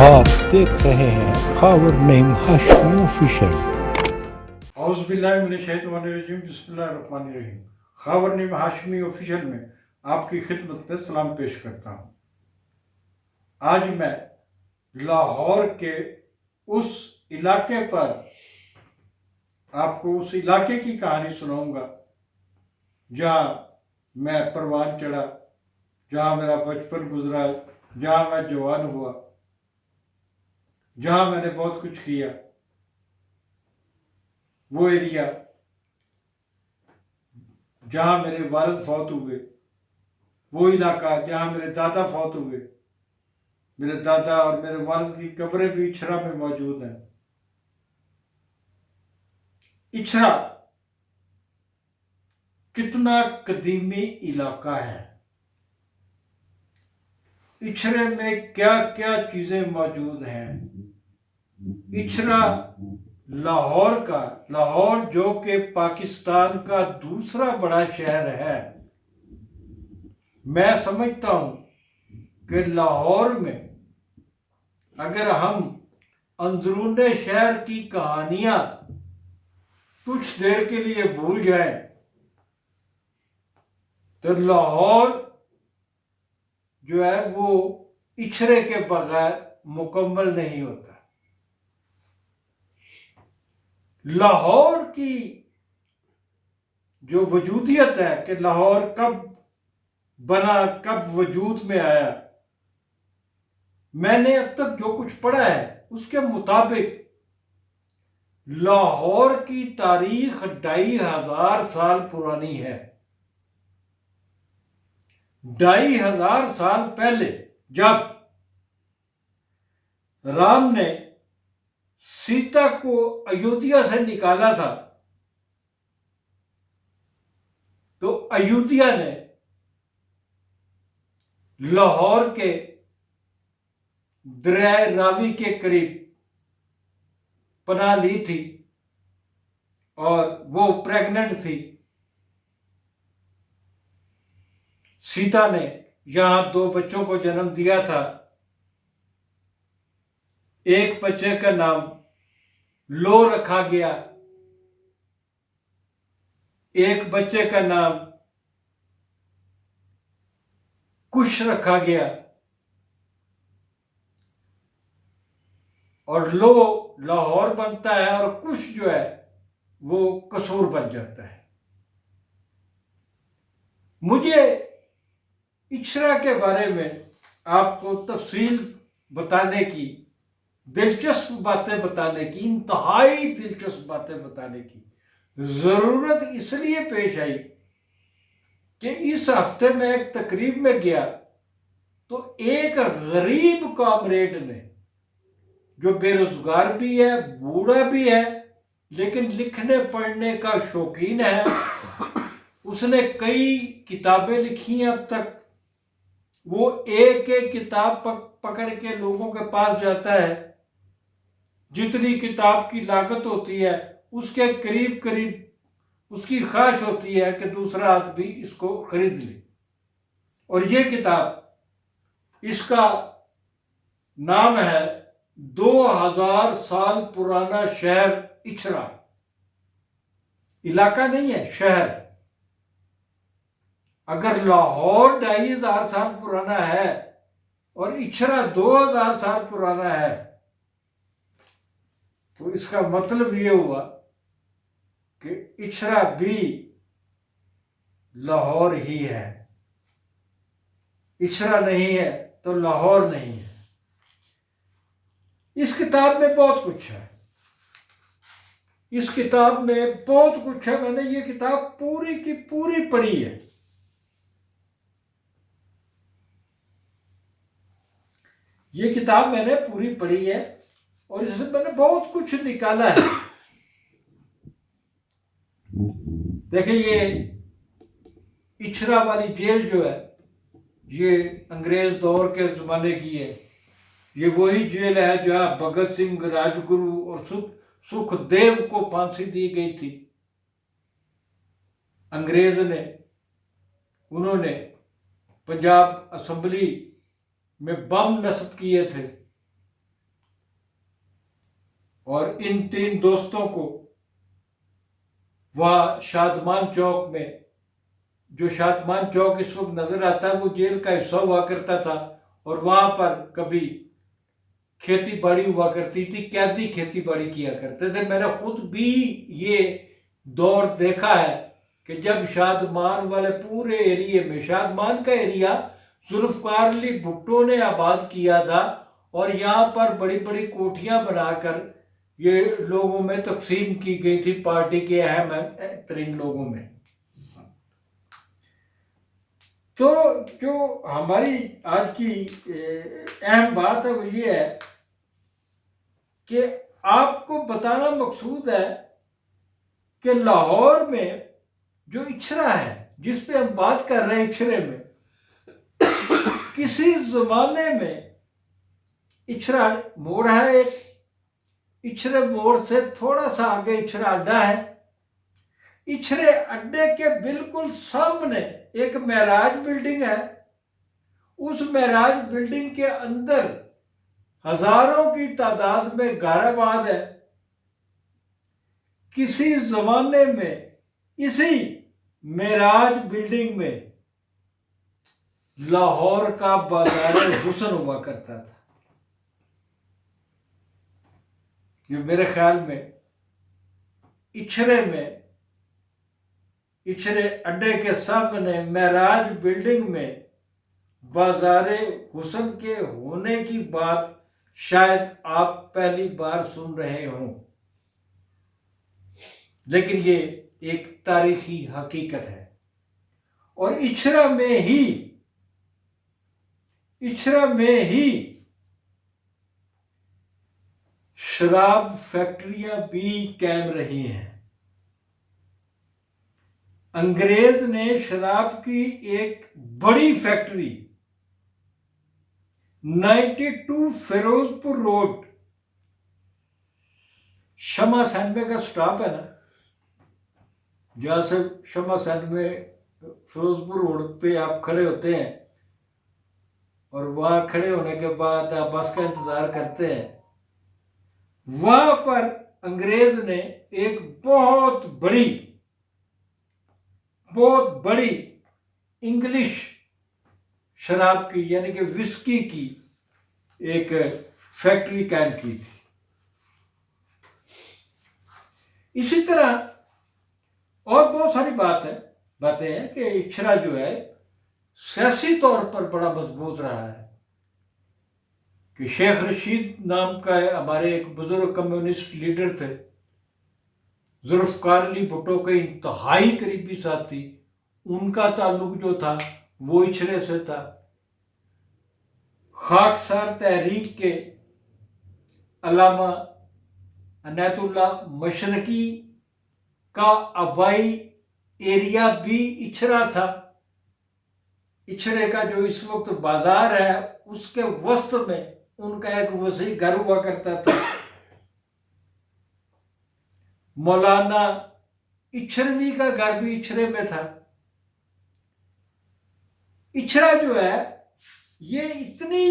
आप देख रहे हैं खबर नेम हाशमी ऑफिशियल। औज़ुबिल्लाहिमिनश्शैतानिर्रजीम बिस्मिल्लाहिर्रहमानिर्रहीम। खबर नेम हाशमी ऑफिशियल में आपकी खिदमत में सलाम पेश करता हूँ। आज मैं लाहौर के उस इलाके पर आपको उस इलाके की कहानी सुनाऊंगा जहाँ मैं परवान चढ़ा, जहाँ मेरा बचपन गुजरा, जहाँ मैं जवान हुआ, जहाँ मैंने बहुत कुछ किया। वो एरिया जहाँ मेरे वालिद फौत हुए, वो इलाका जहाँ मेरे दादा फौत हुए। मेरे दादा और मेरे वालिद की कब्रें भी इछरा में मौजूद हैं। इछरा कितना कदीमी इलाका है। इछरे में क्या क्या चीजें मौजूद हैं। इछरा लाहौर जो कि पाकिस्तान का दूसरा बड़ा शहर है। मैं समझता हूं कि लाहौर में अगर हम अंदरूने शहर की कहानियां कुछ देर के लिए भूल जाएं तो लाहौर जो है वो इछरे के बगैर मुकम्मल नहीं होता। लाहौर की जो वजूदियत है कि लाहौर कब बना, कब वजूद में आया, मैंने अब तक जो कुछ पढ़ा है उसके मुताबिक लाहौर की तारीख 2500 साल पुरानी है। 2500 साल पहले जब राम ने सीता को अयोध्या से निकाला था तो अयोध्या ने लाहौर के दरिया रावी के करीब पनाह ली थी और वो प्रेग्नेंट थी। सीता ने यहां 2 बच्चों को जन्म दिया था। एक बच्चे का नाम लो रखा गया, एक बच्चे का नाम कुश रखा गया और लो लाहौर बनता है और कुश जो है वो कसूर बन जाता है। मुझे इछरा के बारे में आपको तफसील बताने की, दिलचस्प बातें बताने की, इंतहाई दिलचस्प बातें बताने की जरूरत इसलिए पेश आई कि इस हफ्ते में एक तकरीब में गया तो एक गरीब कॉमरेड ने, जो बेरोजगार भी है, बूढ़ा भी है, लेकिन लिखने पढ़ने का शौकीन है, उसने कई किताबें लिखी हैं अब तक। वो एक एक किताब पकड़ के लोगों के पास जाता है। जितनी किताब की लागत होती है उसके करीब करीब उसकी ख्वाहिश होती है कि दूसरा आदमी इसको खरीद ले। और ये किताब, इसका नाम है 2000 साल पुराना शहर इछरा। इलाका नहीं है, शहर। अगर लाहौर 2500 साल पुराना है और इछरा 2000 साल पुराना है तो इसका मतलब ये हुआ कि इछरा भी लाहौर ही है। इछरा नहीं है तो लाहौर नहीं है। इस किताब में बहुत कुछ है। इस किताब में बहुत कुछ है। मैंने ये किताब पूरी की पूरी पढ़ी है। ये किताब मैंने पूरी पढ़ी है और इसमें मैंने बहुत कुछ निकाला है। देखिए, ये इछरा वाली जेल जो है ये अंग्रेज दौर के जमाने की है। ये वही जेल है जहां भगत सिंह, राजगुरु और सुखदेव को फांसी दी गई थी। अंग्रेज ने, उन्होंने पंजाब असेंबली में बम नस्ब किए थे और इन 3 दोस्तों को वह शादमान चौक में, जो शादमान चौक इस वक्त नजर आता है वो जेल का हिस्सा हुआ करता था, और वहां पर कभी खेती बाड़ी हुआ करती थी, कैदी खेती बाड़ी किया करते थे। मैंने खुद भी ये दौर देखा है कि जब शादमान वाले पूरे एरिया में, शादमान का एरिया जुल्फकार अली भुट्टो ने आबाद किया था, और यहाँ पर बड़ी बड़ी कोठियां बनाकर ये लोगों में तकसीम की गई थी, पार्टी के अहम तरीन लोगों में। तो जो हमारी आज की अहम बात है वो ये है कि आपको बताना मकसूद है कि लाहौर में जो इछरा है जिस पे हम बात कर रहे हैं, इछरे में किसी जमाने में इछरा मोड़ है, एक इछरे मोड़ से थोड़ा सा आगे इछरा अड्डा है। इछरे अड्डे के बिल्कुल सामने एक महराज बिल्डिंग है। उस महराज बिल्डिंग के अंदर हजारों की तादाद में घर आबाद है। किसी जमाने में इसी महराज बिल्डिंग में लाहौर का बाजार हुस्न हुआ करता था। ये मेरे ख्याल में इछरे में, इछरे अड्डे के सामने महराज बिल्डिंग में बाजारे हुस्न के होने की बात शायद आप पहली बार सुन रहे हों, लेकिन ये एक तारीखी हकीकत है। और इछरा में ही शराब फैक्ट्रियां भी कायम रही हैं। अंग्रेज ने शराब की एक बड़ी फैक्ट्री 92 फिरोजपुर रोड, शमा सैनवे का स्टॉप है ना, जहां से शमा सैनवे फिरोजपुर रोड पे आप खड़े होते हैं और वहां खड़े होने के बाद आप बस का इंतजार करते हैं, वहां पर अंग्रेज ने एक बहुत बड़ी इंग्लिश शराब की यानी कि विस्की की एक फैक्ट्री कायम की थी। इसी तरह और बहुत सारी बातें हैं कि इछरा जो है सियासी तौर पर बड़ा मजबूत रहा है। कि शेख रशीद नाम का हमारे एक बुजुर्ग कम्युनिस्ट लीडर थे, जुल्फकार अली भुट्टो के इंतहाई करीबी साथी, उनका ताल्लुक जो था वो इछरे से था। खाकसार तहरीक के अल्लामा अनायतुल्लाह मशरकी का आबाई एरिया भी इछरा था। इछरे का जो इस वक्त बाजार है उसके वस्त में उनका एक वसी घर हुआ करता था। मौलाना इछरवी का घर भी इछरे में था। इछरा जो है ये इतनी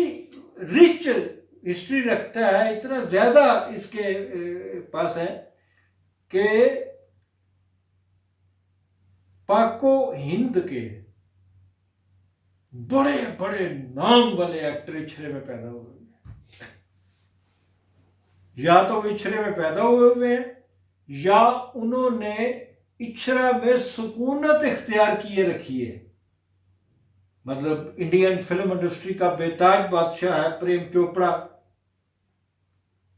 रिच हिस्ट्री रखता है, इतना ज्यादा इसके पास है कि पाको हिंद के बड़े बड़े नाम वाले एक्टर इछरे में पैदा हुए हैं। या तो वो इछरे में पैदा हुए हैं या उन्होंने इछरा में सुकूनत इख्तियार किए रखी है। मतलब इंडियन फिल्म इंडस्ट्री का बेताज बादशाह है प्रेम चोपड़ा।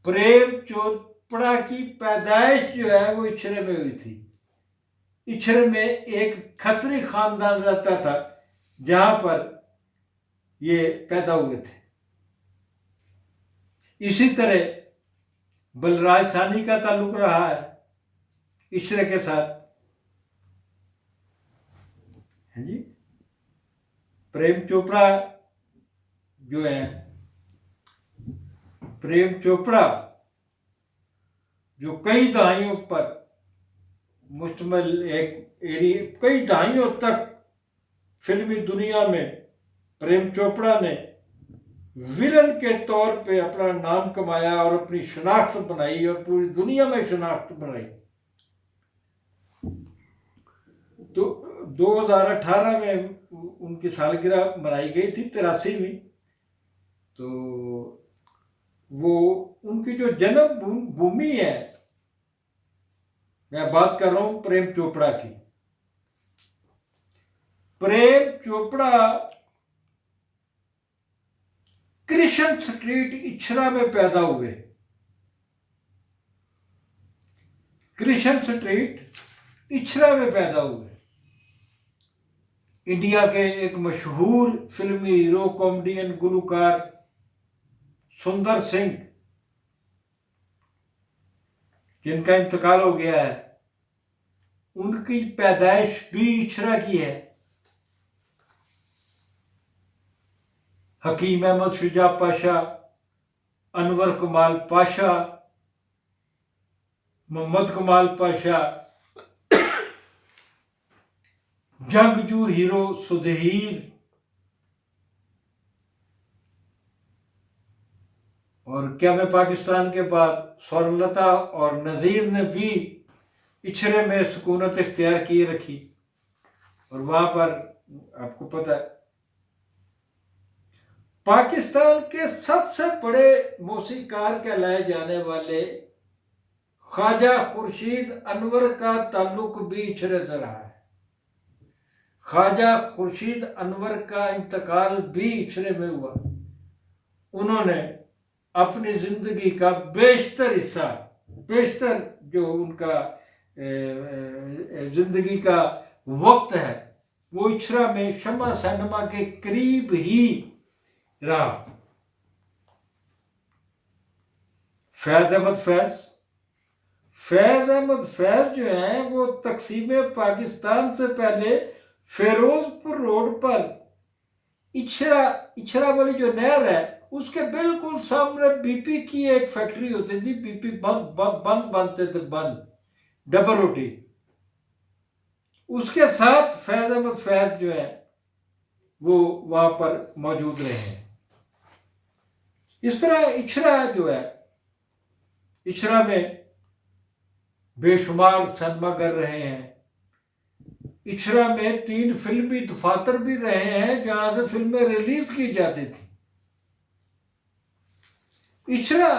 प्रेम चोपड़ा की पैदाइश जो है वो इछरे में हुई थी। इछरे में एक खत्री खानदान रहता था जहां पर ये पैदा हुए थे। इसी तरह बलराज साहनी का ताल्लुक रहा है इछरे के साथ, है जी। प्रेम चोपड़ा जो है, प्रेम चोपड़ा जो कई दहाइयों पर मुश्तमिल एक एरिया, कई दहाइयों तक फिल्मी दुनिया में प्रेम चोपड़ा ने विलन के तौर पे अपना नाम कमाया और अपनी शनाख्त बनाई और पूरी दुनिया में शनाख्त बनाई। तो 2018 में उनकी सालगिरह मनाई गई थी, 83वीं। तो वो उनकी जो जन्म भूमि है, मैं बात कर रहा हूं प्रेम चोपड़ा की। प्रेम चोपड़ा कृष्ण स्ट्रीट इछरा में पैदा हुए। कृष्ण स्ट्रीट इछरा में पैदा हुए। इंडिया के एक मशहूर फिल्मी हीरो, कॉमेडियन, गुलकार सुंदर सिंह, जिनका इंतकाल हो गया है, उनकी पैदाइश भी इछरा की है। हकीम अहमद शुजा पाशा, अनवर कमाल पाशा, मोहम्मद कमाल पाशा, जंगजू हीरो सुधीर, और क्या मैं पाकिस्तान के बाद स्वर्णलता और नजीर ने भी इछरे में सुकूनत इख्तियार किए रखी। और वहां पर आपको पता है, पाकिस्तान के सबसे बड़े मौसीकार कहलाए जाने वाले ख्वाजा खुर्शीद अनवर का ताल्लुक भी इछरे से रहा है। ख्वाजा खुर्शीद अनवर का इंतकाल भी इछरे में हुआ। उन्होंने अपनी जिंदगी का बेशतर हिस्सा, बेशतर जो उनका जिंदगी का वक्त है, वो इछरा में शमा सिनेमा के करीब ही रहा। फैज अहमद फैज जो है, वो तकसीम पाकिस्तान से पहले फिरोजपुर रोड पर इछरा वाली जो नहर है, उसके बिल्कुल सामने बीपी की एक फैक्ट्री होती थी। बीपी बन बनते थे, बन डबल रोटी। उसके साथ फैज अहमद फैज जो है वो वहां पर मौजूद रहे हैं। इस तरह इछरा जो है, इछरा में बेशुमार सिनेमाघर रहे हैं। इछरा में 3 फिल्मी दफातर भी रहे हैं जहां से फिल्में रिलीज की जाती थी। इछरा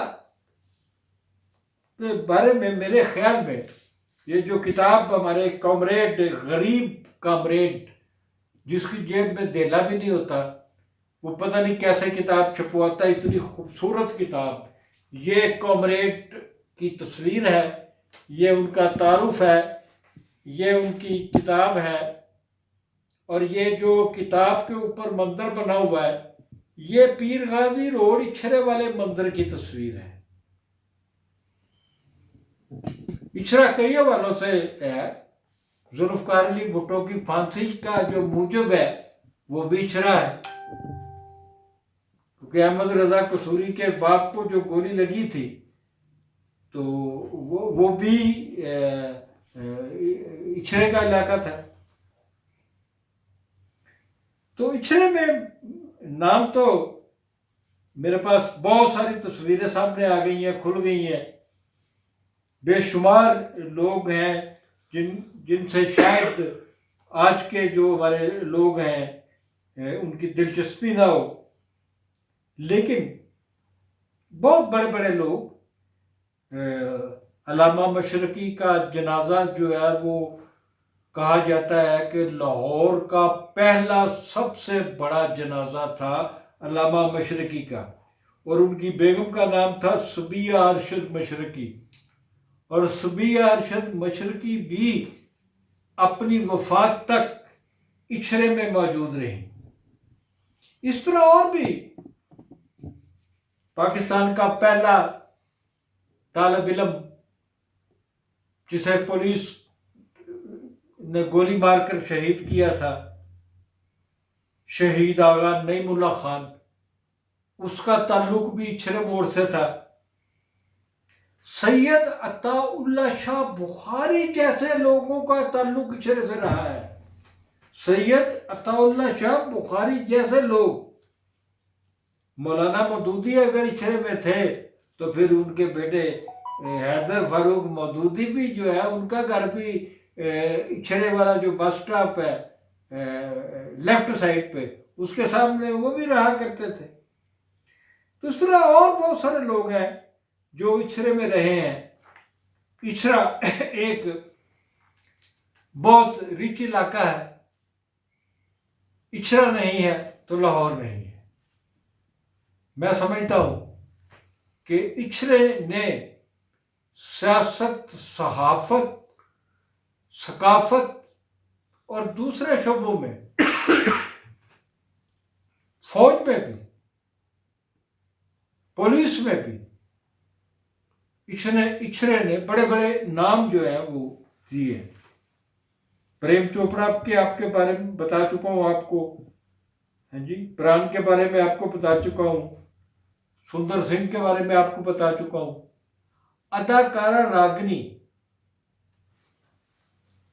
के बारे में मेरे ख्याल में ये जो किताब हमारे कॉमरेड, गरीब कॉमरेड, जिसकी जेब में देला भी नहीं होता, वो पता नहीं कैसे किताब छपवाता है, इतनी खूबसूरत किताब। ये कॉमरेड की तस्वीर है, ये उनका तारुफ है, ये उनकी किताब है। और ये जो किताब के ऊपर मंदिर बना हुआ है, ये पीर गाजी रोड इछरे वाले मंदिर की तस्वीर है। इछरा कई हवालों से है। जुल्फकार अली भुट्टो की फांसी का जो मूजब है, वो भी इछरा है, क्योंकि अहमद रजा कसूरी के बाप को जो गोली लगी थी, तो वो भी इछरे का इलाका था। तो इछरे में नाम तो मेरे पास बहुत सारी तस्वीरें सामने आ गई हैं, खुल गई हैं। बेशुमार लोग हैं जिनसे शायद आज के जो हमारे लोग हैं उनकी दिलचस्पी ना हो, लेकिन बहुत बड़े बड़े लोग, अल्लामा मशरकी का जनाजा जो है, वो कहा जाता है कि लाहौर का पहला सबसे बड़ा जनाजा था अल्लामा मशरकी का। और उनकी बेगम का नाम था सुबिया अरशद मशरकी। और सुबिया अरशद मशरकी भी अपनी वफात तक इछरे में मौजूद रही। इस तरह और भी पाकिस्तान का पहला तालिब इल्म जिसे पुलिस ने गोली मारकर शहीद किया था, शहीद आगा नईमुल्ला खान, उसका ताल्लुक भी इछरे मोड़ से था। सैयद अताउल्ला शाह बुखारी जैसे लोगों का ताल्लुक इछरे से रहा है। सैयद अताउल्ला शाह बुखारी जैसे लोग मौलाना मौदूदी अगर इछरे में थे तो फिर उनके बेटे हैदर फारूक मौदूदी भी जो है, उनका घर भी इछरे वाला जो बस स्टॉप है लेफ्ट साइड पे, उसके सामने वो भी रहा करते थे। तो इस तरह और बहुत सारे लोग हैं जो इछरे में रहे हैं। इछरा एक बहुत रिच इलाका है। इछरा नहीं है तो लाहौर नहीं है। मैं समझता हूं कि इछरे ने सियासत, सहाफत, सकाफत और दूसरे शोबों में, फौज में भी, पुलिस में भी इछरे ने बड़े बड़े नाम जो है वो दिए। प्रेम चोपड़ा के आपके बारे में बता चुका हूं आपको, है जी। प्राण के बारे में आपको बता चुका हूं। सुंदर सिंह के बारे में आपको बता चुका हूं। अदाकारा रागनी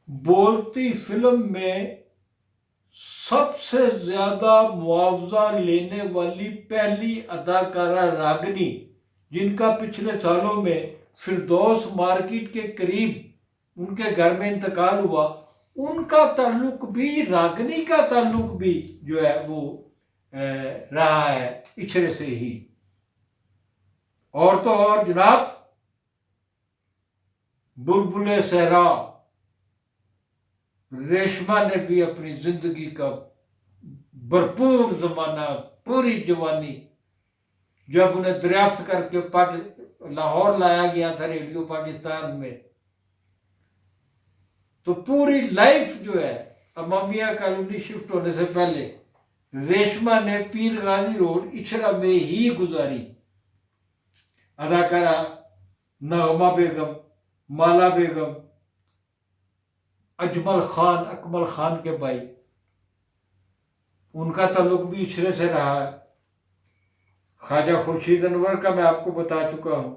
बोलती फिल्म में सबसे ज्यादा मुआवजा लेने वाली पहली अदाकारा रागनी, जिनका पिछले सालों में फिरदौस मार्केट के करीब उनके घर में इंतकाल हुआ, उनका ताल्लुक भी, रागनी का ताल्लुक भी जो है वो रहा है इछरे से ही। और तो और जनाब, बुलबुले सहरा रेशमा ने भी अपनी जिंदगी का भरपूर जमाना, पूरी जवानी, जब उन्हें दरियाफ्त करके लाहौर लाया गया था रेडियो पाकिस्तान में, तो पूरी लाइफ जो है अमामिया कॉलोनी शिफ्ट होने से पहले रेशमा ने पीर गाजी रोड इछरा में ही गुजारी। अदाकारा नगमा बेगम, माला बेगम, अजमल खान, अकमल खान के भाई, उनका ताल्लुक भी इछरे से रहा है। ख्वाजा खुर्शीद अनवर का मैं आपको बता चुका हूं।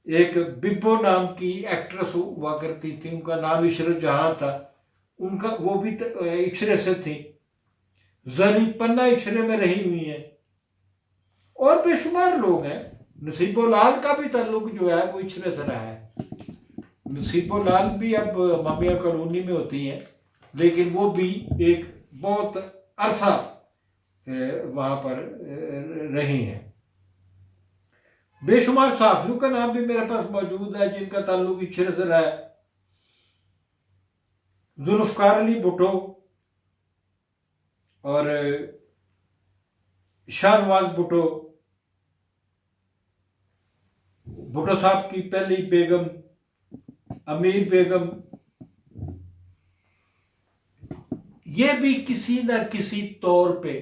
एक बिब्बो नाम की एक्ट्रेस हुआ करती थी, उनका नाम इशरत जहां था, उनका वो भी इछरे से थी। जरी पन्ना इछरे में रही हुई है और बेशुमार लोग हैं। नसीबो लाल का भी ताल्लुक जो है वो इछरे से रहा है। नसीबो लाल भी अब मामिया कॉलोनी में होती हैं, लेकिन वो भी एक बहुत अरसा वहां पर रही हैं। बेशुमार साफियों का नाम भी मेरे पास मौजूद है जिनका ताल्लुक इछरे से रहा है। जुल्फकार अली भुट्टो और शाहनवाज भुट्टो, भुट्टो साहब की पहली बेगम अमीर बेगम, ये भी किसी न किसी तौर पे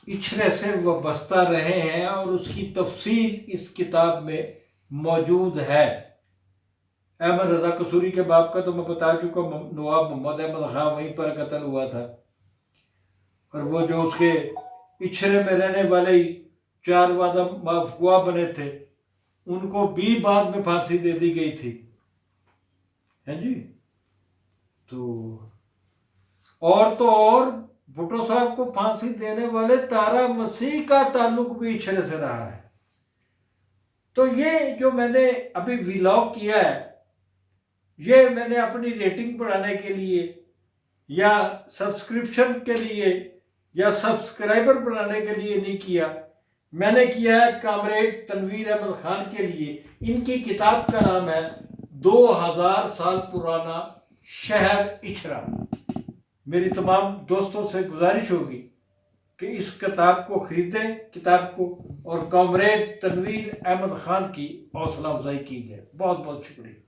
इछरे से वाबस्ता रहे हैं और उसकी तफसील इस किताब में मौजूद है। अहमद रजा कसूरी के बाप का तो मैं बता चुका, नवाब मोहम्मद अहमद खां वहीं पर कत्ल हुआ था। और वो जो उसके इछरे में रहने वाले 4 वादम माफुआ बने थे, उनको भी बाद में फांसी दे दी गई थी, है जी। तो और भुट्टो साहब को फांसी देने वाले तारा मसीह का ताल्लुक भी इछरे से रहा है। तो ये जो मैंने अभी व्लॉग किया है, ये मैंने अपनी रेटिंग बढ़ाने के लिए या सब्सक्रिप्शन के लिए या सब्सक्राइबर बढ़ाने के लिए नहीं किया। मैंने किया है कामरेड तनवीर अहमद खान के लिए। इनकी किताब का नाम है 2000 साल पुराना शहर इछरा। मेरी तमाम दोस्तों से गुजारिश होगी कि इस किताब को खरीदें, किताब को, और कामरेड तनवीर अहमद खान की हौसला अफजाई कीजिए। बहुत बहुत शुक्रिया।